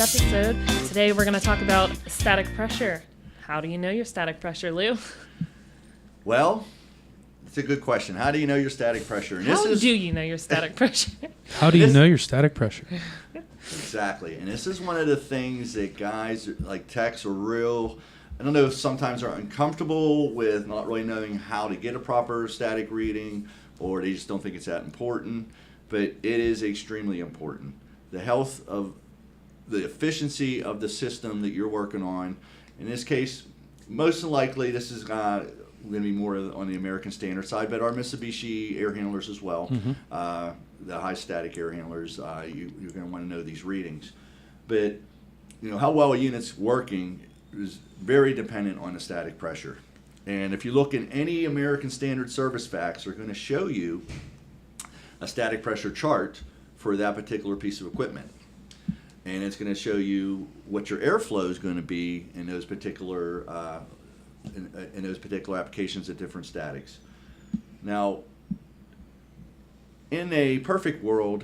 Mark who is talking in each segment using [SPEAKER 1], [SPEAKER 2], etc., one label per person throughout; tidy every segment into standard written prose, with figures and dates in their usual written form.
[SPEAKER 1] episode. Today we're going to talk about static pressure. How do you know your static pressure, Lou?
[SPEAKER 2] Well, it's a good question. How do you know your static pressure? And
[SPEAKER 1] How do you know your static pressure?
[SPEAKER 3] How do you know your static pressure?
[SPEAKER 2] Exactly. And this is one of the things that guys like techs are real, I don't know, sometimes are uncomfortable with not really knowing how to get a proper static reading, or they just don't think it's that important. But it is extremely important. The health of the efficiency of the system that you're working on. In this case, most likely this is going to be more on the American standard side, but our Mitsubishi air handlers as well, the high static air handlers, you're going to want to know these readings. But how well a unit's working is very dependent on the static pressure. And if you look in any American standard service facts, they're going to show you a static pressure chart for that particular piece of equipment. And it's going to show you what your airflow is going to be in those particular in those particular applications at different statics. Now, in a perfect world,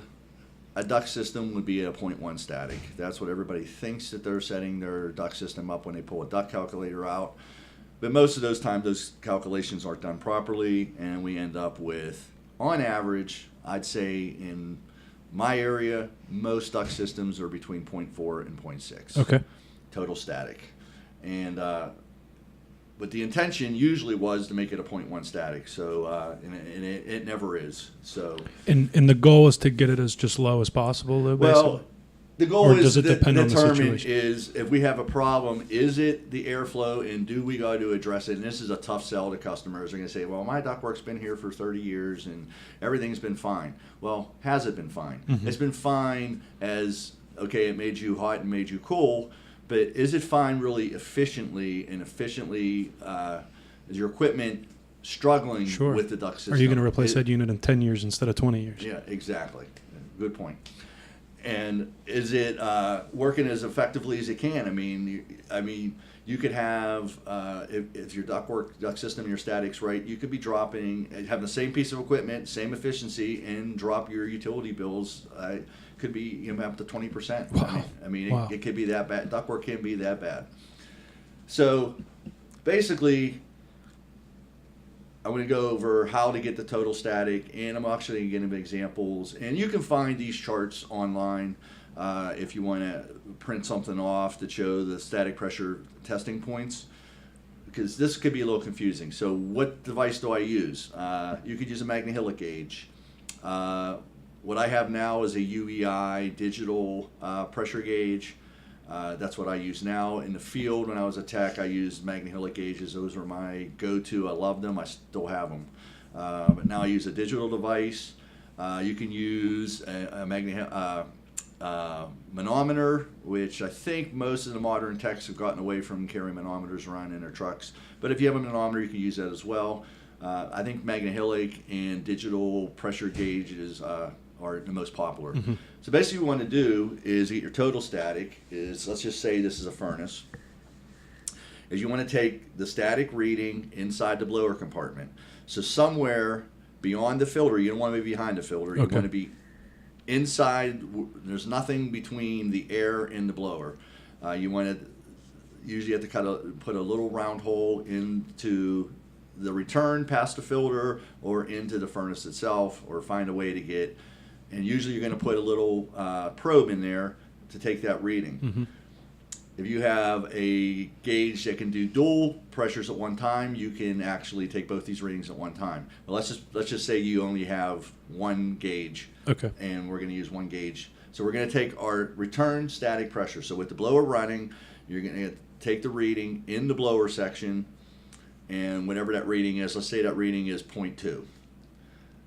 [SPEAKER 2] a duct system would be a 0.1 static. That's what everybody thinks that they're setting their duct system up when they pull a duct calculator out. But most of those times, those calculations aren't done properly, and we end up with, on average, I'd say in my area, most duct systems are between 0.4 and 0.6.
[SPEAKER 3] Okay.
[SPEAKER 2] Total static. And but the intention usually was to make it a 0.1 static. So and it never is. So.
[SPEAKER 3] And the goal is to get it as just low as possible, though, basically?
[SPEAKER 2] Well, the goal
[SPEAKER 3] or
[SPEAKER 2] is
[SPEAKER 3] does it
[SPEAKER 2] to
[SPEAKER 3] depend on the
[SPEAKER 2] determine
[SPEAKER 3] situation?
[SPEAKER 2] is if we have a problem, is it the airflow, and do we got to address it? And this is a tough sell to customers. They're going to say, well, my ductwork's been here for 30 years and everything's been fine. Well, has it been fine?
[SPEAKER 3] Mm-hmm.
[SPEAKER 2] It's been fine as, okay, it made you hot and made you cool, but is it fine really efficiently, and efficiently is your equipment struggling with the duct system?
[SPEAKER 3] Are you going to replace that unit in 10 years instead of 20 years?
[SPEAKER 2] Yeah, exactly. Good point. And is it working as effectively as it can? I mean, you could have if your duct system, your statics right, you could be having the same piece of equipment, same efficiency, and drop your utility bills. Could be up to 20%.
[SPEAKER 3] Wow. Wow.
[SPEAKER 2] It could be that bad. Ductwork can be that bad. So basically, I'm going to go over how to get the total static, and I'm actually going to give examples. And you can find these charts online if you want to print something off to show the static pressure testing points, because this could be a little confusing. So what device do I use? You could use a Magnehillic gauge. What I have now is a UEI digital pressure gauge. That's what I use now. In the field, when I was a tech, I used Magnehillic gauges. Those were my go-to. I loved them. I still have them. But now I use a digital device. You can use a manometer, which I think most of the modern techs have gotten away from carrying manometers around in their trucks. But if you have a manometer, you can use that as well. I think Magnehillic and digital pressure gauges are the most popular. Mm-hmm. So basically what you want to do is get your total static is, let's just say this is a furnace, is you want to take the static reading inside the blower compartment. So somewhere beyond the filter, you don't want to be behind the filter, you want to be inside, there's nothing between the air and the blower. You want to usually have to put a little round hole into the return past the filter or into the furnace itself, or find a way to get. And usually you're going to put a little probe in there to take that reading. Mm-hmm. If you have a gauge that can do dual pressures at one time, you can actually take both these readings at one time. But let's just say you only have one gauge, and we're going to use one gauge. So we're going to take our return static pressure. So with the blower running, you're going to take the reading in the blower section, and whatever that reading is, let's say that reading is 0.2.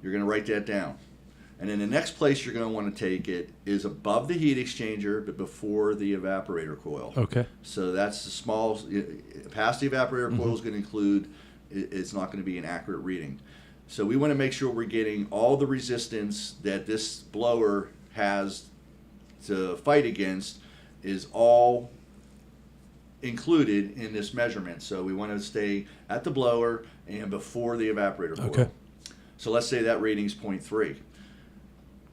[SPEAKER 2] You're going to write that down. And then the next place you're going to want to take it is above the heat exchanger, but before the evaporator coil. Okay. So that's the small, past the evaporator coil is going to include, it's not going to be an accurate reading. So we want to make sure we're getting all the resistance that this blower has to fight against is all included in this measurement. So we want to stay at the blower and before the evaporator coil. Okay. So let's say that reading is 0.3.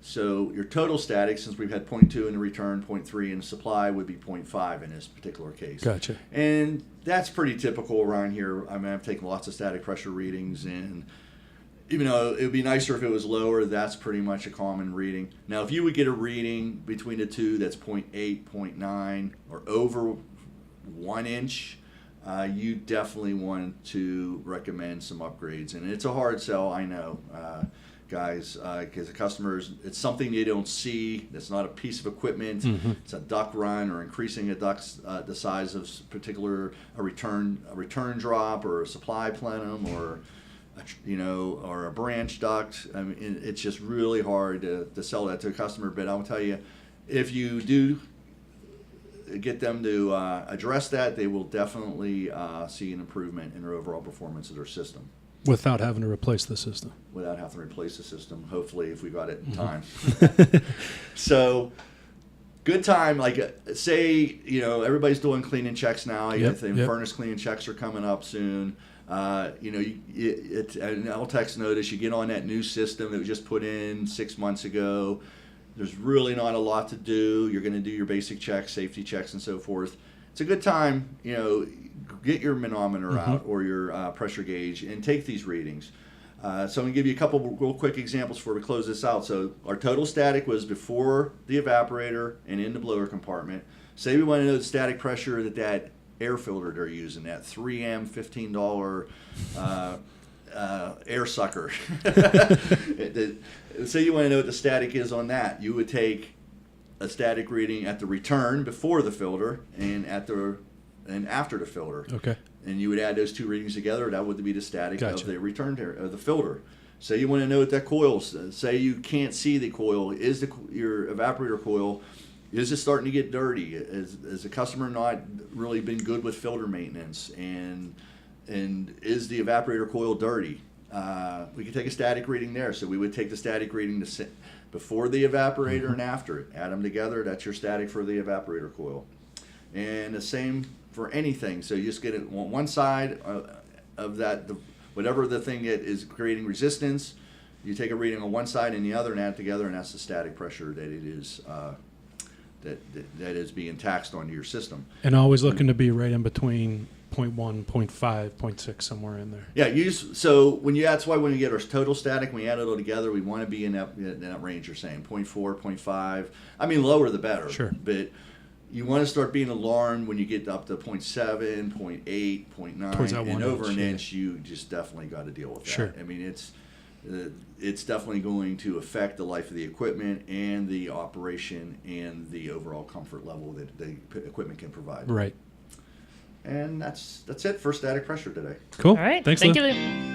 [SPEAKER 2] So your total static, since we've had 0.2 in the return, 0.3 in the supply, would be 0.5 in this particular case.
[SPEAKER 3] Gotcha.
[SPEAKER 2] And that's pretty typical around here. I mean, I've taken lots of static pressure readings, and even though it would be nicer if it was lower, that's pretty much a common reading. Now, if you would get a reading between the two that's 0.8, 0.9, or over 1 inch, you definitely want to recommend some upgrades. And it's a hard sell, I know, guys, because the customers, it's something they don't see. It's not a piece of equipment. It's a duct run or increasing a duct's the size of a return drop or a supply plenum or or a branch duct. I mean, it's just really hard to sell that to a customer. But I'll tell you, if you do get them to address that, they will definitely see an improvement in their overall performance of their system.
[SPEAKER 3] Without having to replace the system.
[SPEAKER 2] Without having to replace the system, hopefully, if we got it in time. So, good time. Like, say, everybody's doing cleaning checks now.
[SPEAKER 3] Yep,
[SPEAKER 2] Furnace cleaning checks are coming up soon. And I'll text notice, you get on that new system that was just put in 6 months ago. There's really not a lot to do. You're going to do your basic checks, safety checks, and so forth. It's a good time, get your manometer out or your pressure gauge and take these readings. So I'm going to give you a couple real quick examples before we close this out. So our total static was before the evaporator and in the blower compartment. Say we want to know the static pressure that air filter they're using, that 3M $15 air sucker. Say you want to know what the static is on that. You would take a static reading at the return before the filter and after the filter.
[SPEAKER 3] Okay.
[SPEAKER 2] And you would add those two readings together. That would be the static
[SPEAKER 3] Gotcha.
[SPEAKER 2] of the return of the filter. Say you want to know what that coil is. Say you can't see the coil. Is your evaporator coil, is it starting to get dirty? Is the customer not really been good with filter maintenance? And is the evaporator coil dirty? We could take a static reading there. So we would take the static reading before the evaporator and after it. Add them together. That's your static for the evaporator coil. And the same for anything. So you just get it on one side of that, whatever the thing that is creating resistance, you take a reading on one side and the other and add it together, and that's the static pressure that it is that is being taxed onto your system.
[SPEAKER 3] And always looking to be right in between 0.1, 0.5, 0.6, somewhere in there.
[SPEAKER 2] Yeah, that's why when we get our total static, when we add it all together, we want to be in that range you're saying, 0.4, 0.5. I mean, lower the better.
[SPEAKER 3] Sure.
[SPEAKER 2] But you want to start being alarmed when you get up to 0.7, 0.8, 0.9, and over an inch, you just definitely got to deal with that.
[SPEAKER 3] Sure.
[SPEAKER 2] I mean, it's definitely going to affect the life of the equipment and the operation and the overall comfort level that the equipment can provide.
[SPEAKER 3] Right.
[SPEAKER 2] And that's it for static pressure today.
[SPEAKER 3] Cool.
[SPEAKER 1] All right.
[SPEAKER 3] Thanks,
[SPEAKER 1] Thank
[SPEAKER 3] Lou.
[SPEAKER 1] you, Lou.